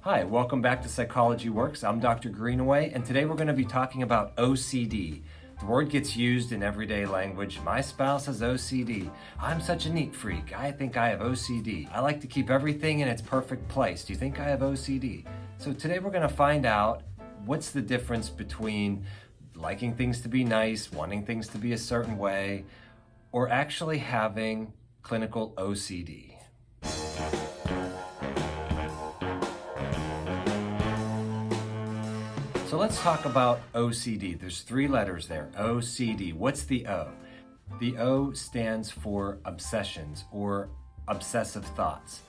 Hi, welcome back to PsychologyWorks. I'm Dr. Greenaway, and today we're going to be talking about OCD. The word gets used in everyday language. My spouse has OCD. I'm such a neat freak. I think I have OCD. I like to keep everything in its perfect place. Do you think I have OCD? So today we're going to find out what's the difference between liking things to be nice, wanting things to be a certain way, or actually having clinical OCD. So let's talk about OCD. There's three letters there, OCD. What's the O? The O stands for obsessions or obsessive thoughts.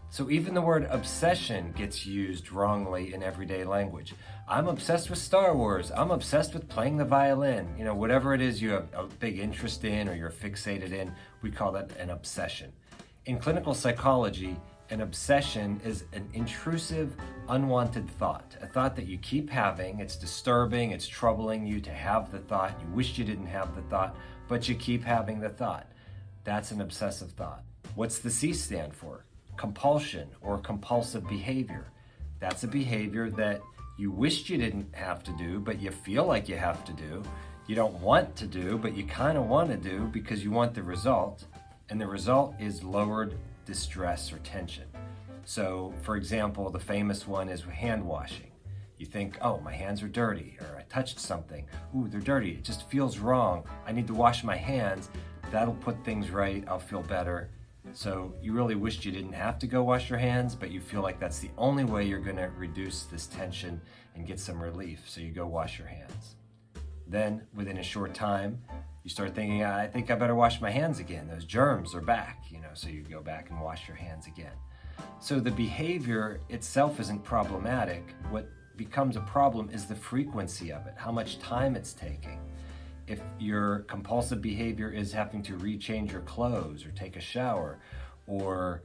So even the word obsession gets used wrongly in everyday language. I'm obsessed with Star Wars. I'm obsessed with playing the violin. You know, whatever it is you have a big interest in or you're fixated in, we call that an obsession. In clinical psychology, an obsession is an intrusive, unwanted thought, a thought that you keep having. It's disturbing, it's troubling you to have the thought. You wish you didn't have the thought, but you keep having the thought. That's an obsessive thought. What's the C stand for? Compulsion or compulsive behavior. That's a behavior that you wished you didn't have to do, but you feel like you have to do. You don't want to do, but you kind of want to do because you want the result. And the result is lowered distress or tension. So, for example, the famous one is hand washing. You think, oh, my hands are dirty, or I touched something. Ooh, they're dirty. It just feels wrong. I need to wash my hands. That'll put things right. I'll feel better. So you really wished you didn't have to go wash your hands, but you feel like that's the only way you're going to reduce this tension and get some relief. So you go wash your hands. Then, within a short time, you start thinking, I think I better wash my hands again. Those germs are back, so you go back and wash your hands again. So the behavior itself isn't problematic. What becomes a problem is the frequency of it, how much time it's taking. If your compulsive behavior is having to rechange your clothes or take a shower or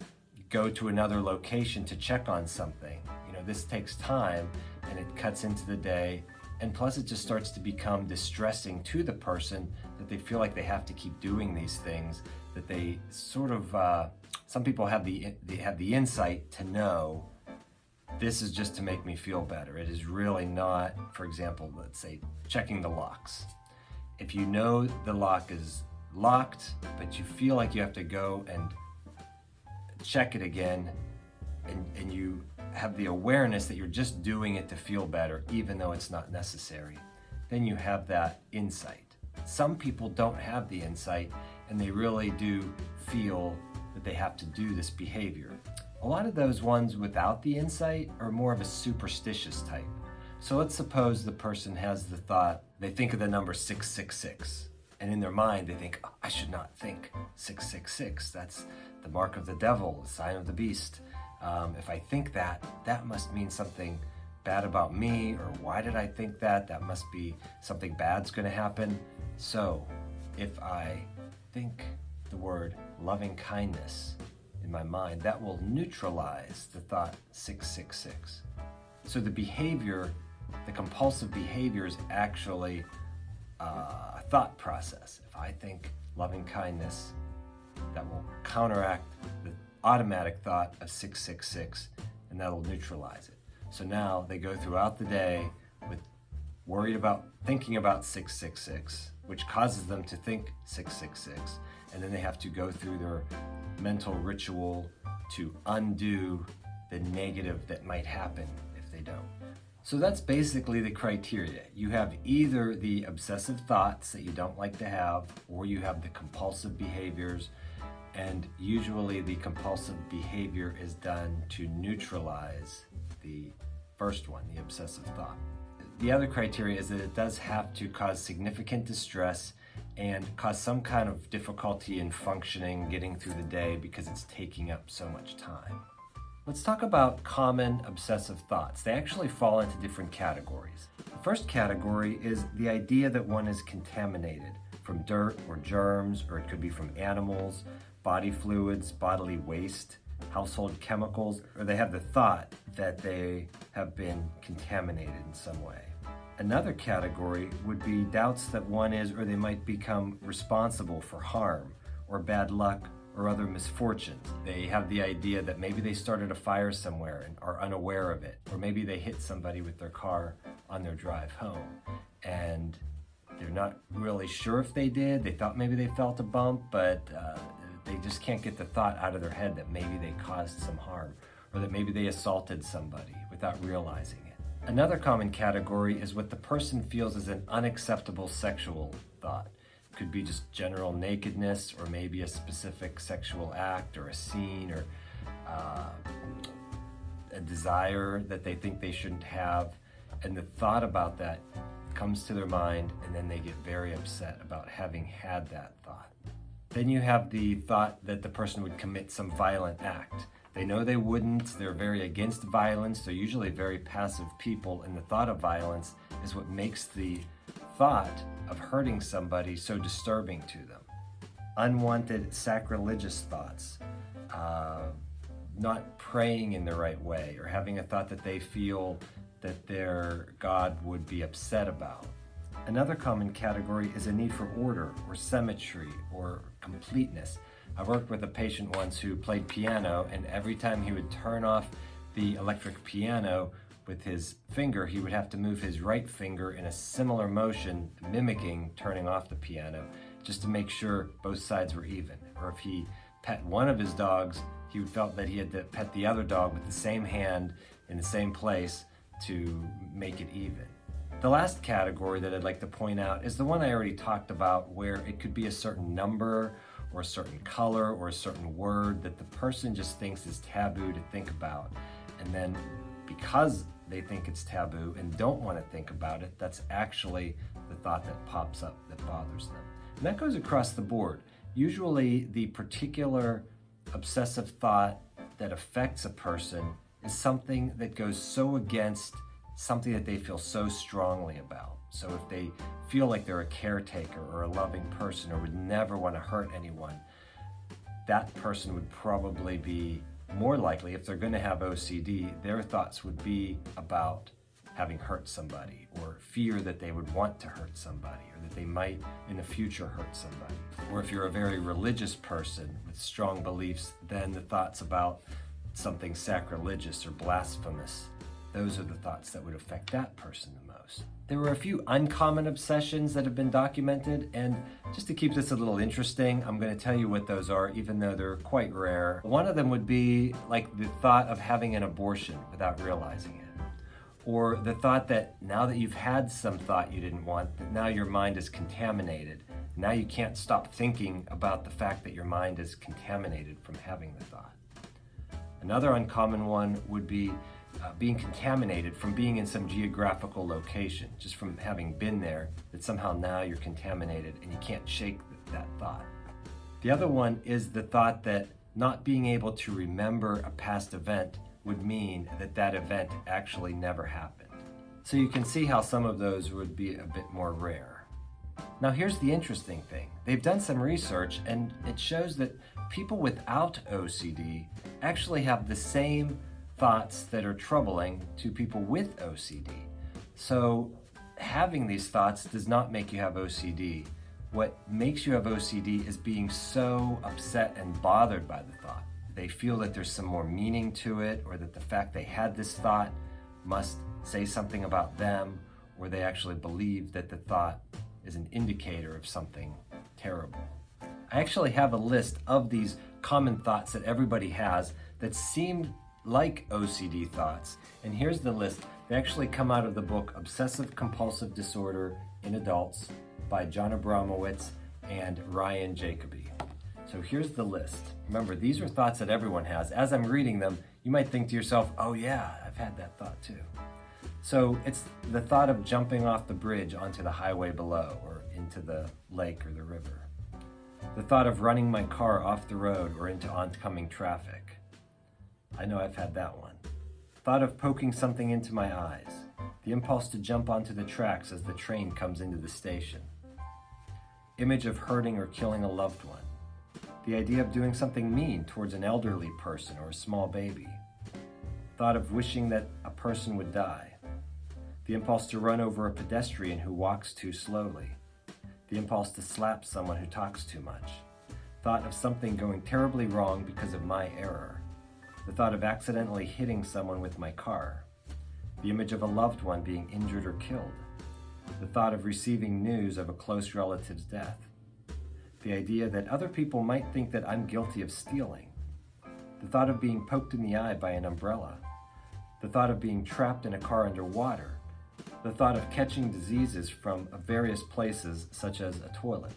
go to another location to check on something, this takes time and it cuts into the day. And plus it just starts to become distressing to the person that they feel like they have to keep doing these things, that they sort of, some people have the insight to know this is just to make me feel better. It is really not, for example, let's say checking the locks. If you know the lock is locked, but you feel like you have to go and check it again, and you have the awareness that you're just doing it to feel better, even though it's not necessary, then you have that insight. Some people don't have the insight, and they really do feel that they have to do this behavior. A lot of those ones without the insight are more of a superstitious type. So let's suppose the person has the thought, they think of the number 666, and in their mind they think, oh, I should not think 666. That's the mark of the devil, the sign of the beast. If I think that, that must mean something bad about me, or why did I think that? That must be something bad's going to happen. So if I think the word loving kindness in my mind, that will neutralize the thought 666. So the behavior, the compulsive behavior, is actually a thought process. If I think loving kindness, that will counteract the automatic thought of 666, and that'll neutralize it. So now they go throughout the day with worried about thinking about 666, which causes them to think 666, and then they have to go through their mental ritual to undo the negative that might happen if they don't. So that's basically the criteria. You have either the obsessive thoughts that you don't like to have, or you have the compulsive behaviors. And usually the compulsive behavior is done to neutralize the first one, the obsessive thought. The other criteria is that it does have to cause significant distress and cause some kind of difficulty in functioning, getting through the day, because it's taking up so much time. Let's talk about common obsessive thoughts. They actually fall into different categories. The first category is the idea that one is contaminated from dirt or germs, or it could be from animals, body fluids, bodily waste, household chemicals, or they have the thought that they have been contaminated in some way. Another category would be doubts that one is, or they might become responsible for harm or bad luck or other misfortunes. They have the idea that maybe they started a fire somewhere and are unaware of it, or maybe they hit somebody with their car on their drive home, and they're not really sure if they did. They thought maybe they felt a bump, but they just can't get the thought out of their head that maybe they caused some harm, or that maybe they assaulted somebody without realizing it. Another common category is what the person feels is an unacceptable sexual thought. It could be just general nakedness, or maybe a specific sexual act or a scene, or a desire that they think they shouldn't have. And the thought about that comes to their mind, and then they get very upset about having had that thought. Then you have the thought that the person would commit some violent act. They know they wouldn't, they're very against violence, they're usually very passive people, and the thought of violence is what makes the thought of hurting somebody so disturbing to them. Unwanted sacrilegious thoughts, not praying in the right way, or having a thought that they feel that their God would be upset about. Another common category is a need for order or symmetry or completeness. I worked with a patient once who played piano, and every time he would turn off the electric piano with his finger, he would have to move his right finger in a similar motion, mimicking turning off the piano, just to make sure both sides were even. Or if he pet one of his dogs, he felt that he had to pet the other dog with the same hand in the same place to make it even. The last category that I'd like to point out is the one I already talked about, where it could be a certain number or a certain color or a certain word that the person just thinks is taboo to think about. And then because they think it's taboo and don't want to think about it, that's actually the thought that pops up that bothers them. And that goes across the board. Usually the particular obsessive thought that affects a person is something that goes so against something that they feel so strongly about. So if they feel like they're a caretaker or a loving person or would never want to hurt anyone, that person would probably be more likely, if they're going to have OCD, their thoughts would be about having hurt somebody, or fear that they would want to hurt somebody, or that they might in the future hurt somebody. Or if you're a very religious person with strong beliefs, then the thoughts about something sacrilegious or blasphemous, those are the thoughts that would affect that person the most. There were a few uncommon obsessions that have been documented, and just to keep this a little interesting, I'm going to tell you what those are, even though they're quite rare. One of them would be like the thought of having an abortion without realizing it, or the thought that now that you've had some thought you didn't want, that now your mind is contaminated. Now you can't stop thinking about the fact that your mind is contaminated from having the thought. Another uncommon one would be being contaminated from being in some geographical location, just from having been there, that somehow now you're contaminated and you can't shake that thought. The other one is the thought that not being able to remember a past event would mean that that event actually never happened. So you can see how some of those would be a bit more rare. Now here's the interesting thing. They've done some research, and it shows that people without OCD actually have the same thoughts that are troubling to people with OCD. So having these thoughts does not make you have OCD. What makes you have OCD is being so upset and bothered by the thought. They feel that there's some more meaning to it, or that the fact they had this thought must say something about them, or they actually believe that the thought is an indicator of something terrible. I actually have a list of these common thoughts that everybody has that seem like OCD thoughts, and here's the list. They actually come out of the book Obsessive Compulsive Disorder in Adults by John Abramowitz and Ryan Jacoby. So here's the list. Remember, these are thoughts that everyone has. As I'm reading them, you might think to yourself, oh yeah, I've had that thought too. So it's the thought of jumping off the bridge onto the highway below, or into the lake or the river. The thought of running my car off the road or into oncoming traffic. I know I've had that one. Thought of poking something into my eyes. The impulse to jump onto the tracks as the train comes into the station. Image of hurting or killing a loved one. The idea of doing something mean towards an elderly person or a small baby. Thought of wishing that a person would die. The impulse to run over a pedestrian who walks too slowly. The impulse to slap someone who talks too much. thought of something going terribly wrong because of my error, the thought of accidentally hitting someone with my car, the image of a loved one being injured or killed, the thought of receiving news of a close relative's death, the idea that other people might think that I'm guilty of stealing, the thought of being poked in the eye by an umbrella, the thought of being trapped in a car underwater, the thought of catching diseases from various places such as a toilet,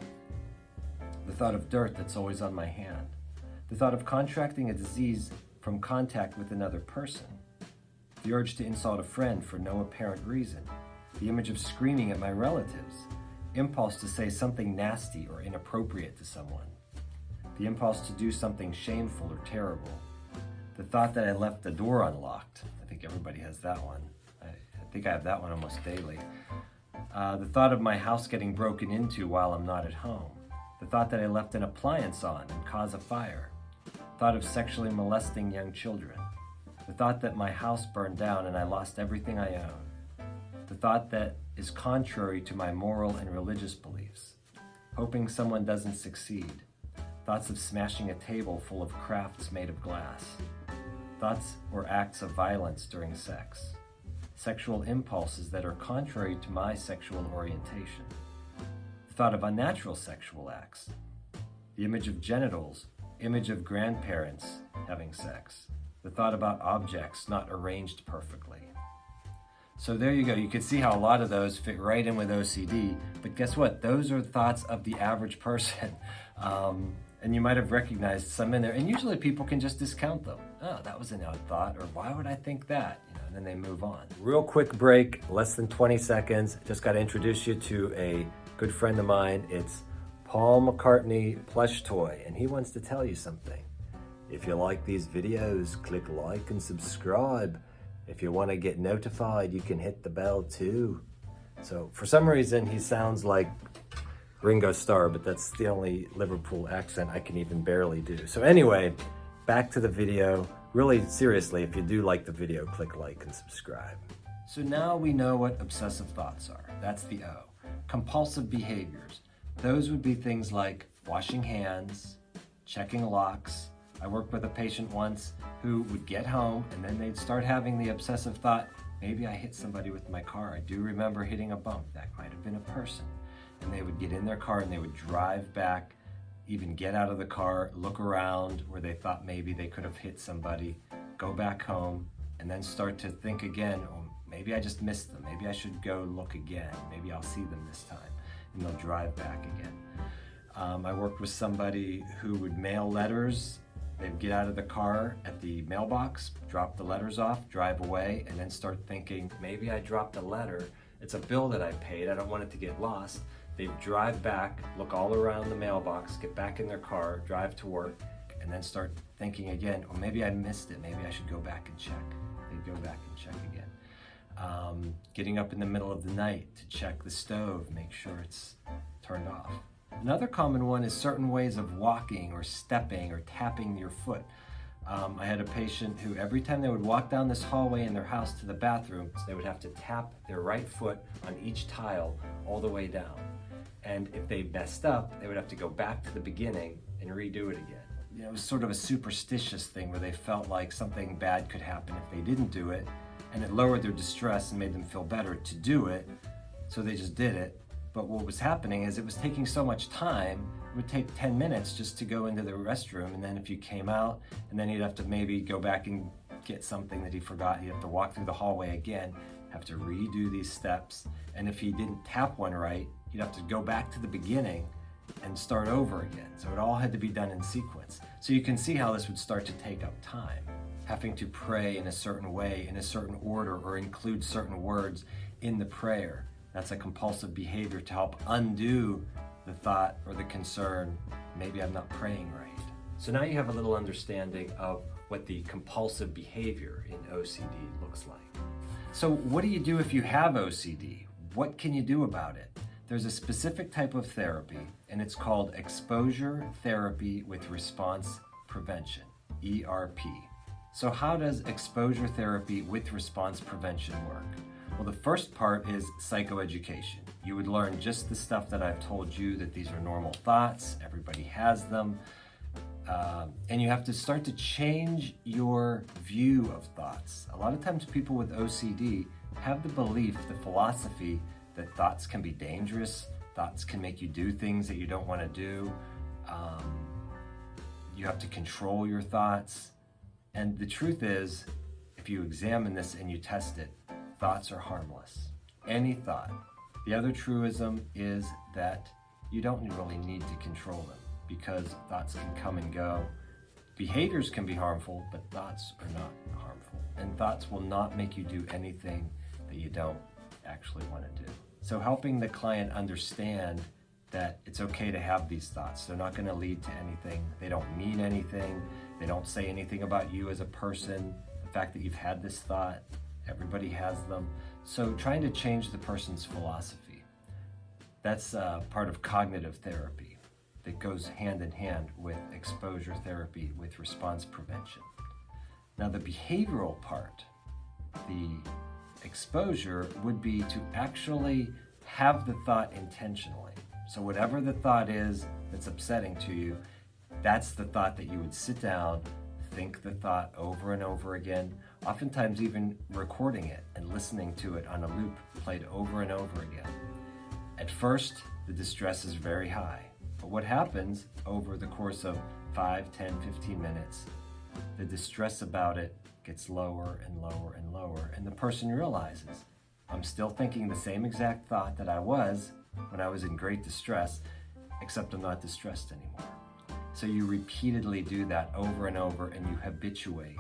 the thought of dirt that's always on my hand, the thought of contracting a disease from contact with another person, the urge to insult a friend for no apparent reason, the image of screaming at my relatives, impulse to say something nasty or inappropriate to someone, the impulse to do something shameful or terrible, the thought that I left the door unlocked. I think everybody has that one. I think I have that one almost daily. The thought of my house getting broken into while I'm not at home, the thought that I left an appliance on and cause a fire, thought of sexually molesting young children, the thought that my house burned down and I lost everything I own, the thought that is contrary to my moral and religious beliefs, hoping someone doesn't succeed, thoughts of smashing a table full of crafts made of glass, thoughts or acts of violence during sex, sexual impulses that are contrary to my sexual orientation, the thought of unnatural sexual acts, the image of genitals, image of grandparents having sex, the thought about objects not arranged perfectly. So there you go. You can see how a lot of those fit right in with OCD, but guess what? Those are thoughts of the average person. And you might have recognized some in there, and usually people can just discount them. Oh, that was an odd thought, or why would I think that? And then they move on. Real quick break, less than 20 seconds. Just got to introduce you to a good friend of mine. It's Paul McCartney Plush Toy, and he wants to tell you something. If you like these videos, click like and subscribe. If you want to get notified, you can hit the bell too. So for some reason, he sounds like Ringo Starr, but that's the only Liverpool accent I can even barely do. So anyway, back to the video. Really seriously, if you do like the video, click like and subscribe. So now we know what obsessive thoughts are. That's the O. Compulsive behaviors. Those would be things like washing hands, checking locks. I worked with a patient once who would get home and then they'd start having the obsessive thought, maybe I hit somebody with my car. I do remember hitting a bump. That might have been a person. And they would get in their car and they would drive back, even get out of the car, look around where they thought maybe they could have hit somebody, go back home, and then start to think again, oh, maybe I just missed them. Maybe I should go look again. Maybe I'll see them this time. And they'll drive back again. I worked with somebody who would mail letters. They'd get out of the car at the mailbox, drop the letters off, drive away, and then start thinking, maybe I dropped a letter. It's a bill that I paid. I don't want it to get lost. They'd drive back, look all around the mailbox, get back in their car, drive to work, and then start thinking again, oh, maybe I missed it. Maybe I should go back and check. They'd go back and check again. Getting up in the middle of the night to check the stove, make sure it's turned off. Another common one is certain ways of walking or stepping or tapping your foot. I had a patient who every time they would walk down this hallway in their house to the bathroom, they would have to tap their right foot on each tile all the way down. And if they messed up, they would have to go back to the beginning and redo it again. You know, it was sort of a superstitious thing where they felt like something bad could happen if they didn't do it, and it lowered their distress and made them feel better to do it, so they just did it. But what was happening is it was taking so much time. It would take 10 minutes just to go into the restroom, and then if you came out, and then you'd have to maybe go back and get something that he forgot. You'd have to walk through the hallway again, have to redo these steps, and if he didn't tap one right, you'd have to go back to the beginning and start over again. So it all had to be done in sequence. So you can see how this would start to take up time. Having to pray in a certain way, in a certain order, or include certain words in the prayer. That's a compulsive behavior to help undo the thought or the concern, maybe I'm not praying right. So now you have a little understanding of what the compulsive behavior in OCD looks like. So what do you do if you have OCD? What can you do about it? There's a specific type of therapy, and it's called exposure therapy with response prevention, ERP. So how does exposure therapy with response prevention work? Well, the first part is psychoeducation. You would learn just the stuff that I've told you, that these are normal thoughts, everybody has them, and you have to start to change your view of thoughts. A lot of times people with OCD have the belief, the philosophy, that thoughts can be dangerous, thoughts can make you do things that you don't want to do. You have to control your thoughts. And the truth is, if you examine this and you test it, thoughts are harmless. Any thought. The other truism is that you don't really need to control them because thoughts can come and go. Behaviors can be harmful, but thoughts are not harmful. And thoughts will not make you do anything that you don't actually want to do. So helping the client understand that it's okay to have these thoughts. They're not going to lead to anything. They don't mean anything. They don't say anything about you as a person. The fact that you've had this thought, everybody has them. So trying to change the person's philosophy. That's part of cognitive therapy that goes hand in hand with exposure therapy, with response prevention. Now the behavioral part, the exposure would be to actually have the thought intentionally. So whatever the thought is that's upsetting to you, that's the thought that you would sit down, think the thought over and over again, oftentimes even recording it and listening to it on a loop played over and over again. At first, the distress is very high, but what happens over the course of 5, 10, 15 minutes, the distress about it gets lower and lower and lower, and the person realizes, I'm still thinking the same exact thought that I was when I was in great distress, except I'm not distressed anymore. So you repeatedly do that over and over, and you habituate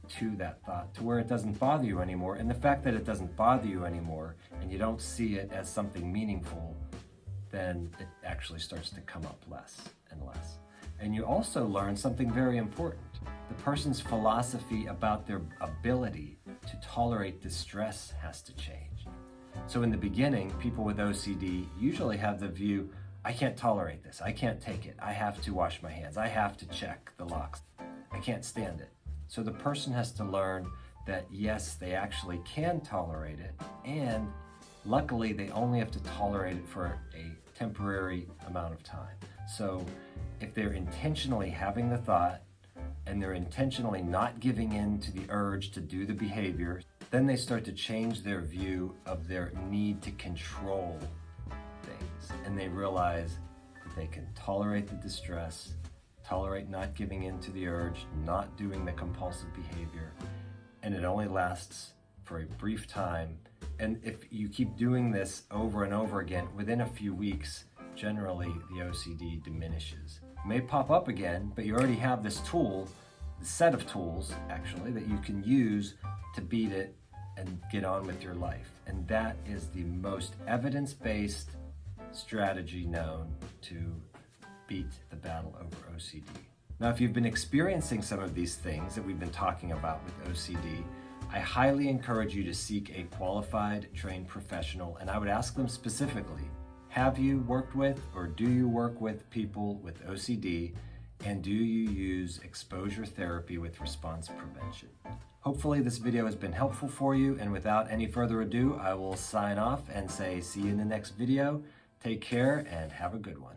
to that thought to where it doesn't bother you anymore. And the fact that it doesn't bother you anymore and you don't see it as something meaningful, then it actually starts to come up less and less. And you also learn something very important. The person's philosophy about their ability to tolerate distress has to change. So in the beginning, people with OCD usually have the view, I can't tolerate this, I can't take it, I have to wash my hands, I have to check the locks, I can't stand it. So the person has to learn that yes, they actually can tolerate it, and luckily they only have to tolerate it for a temporary amount of time. So if they're intentionally having the thought, and they're intentionally not giving in to the urge to do the behavior, then they start to change their view of their need to control things. And they realize that they can tolerate the distress, tolerate not giving in to the urge, not doing the compulsive behavior, and it only lasts for a brief time. And if you keep doing this over and over again, within a few weeks, generally the OCD diminishes. It may pop up again, but you already have this tool, the set of tools actually, that you can use to beat it and get on with your life. And that is the most evidence-based strategy known to beat the battle over OCD. Now, if you've been experiencing some of these things that we've been talking about with OCD, I highly encourage you to seek a qualified, trained professional, and I would ask them specifically, have you worked with or do you work with people with OCD, and do you use exposure therapy with response prevention? Hopefully this video has been helpful for you, and without any further ado, I will sign off and say see you in the next video. Take care and have a good one.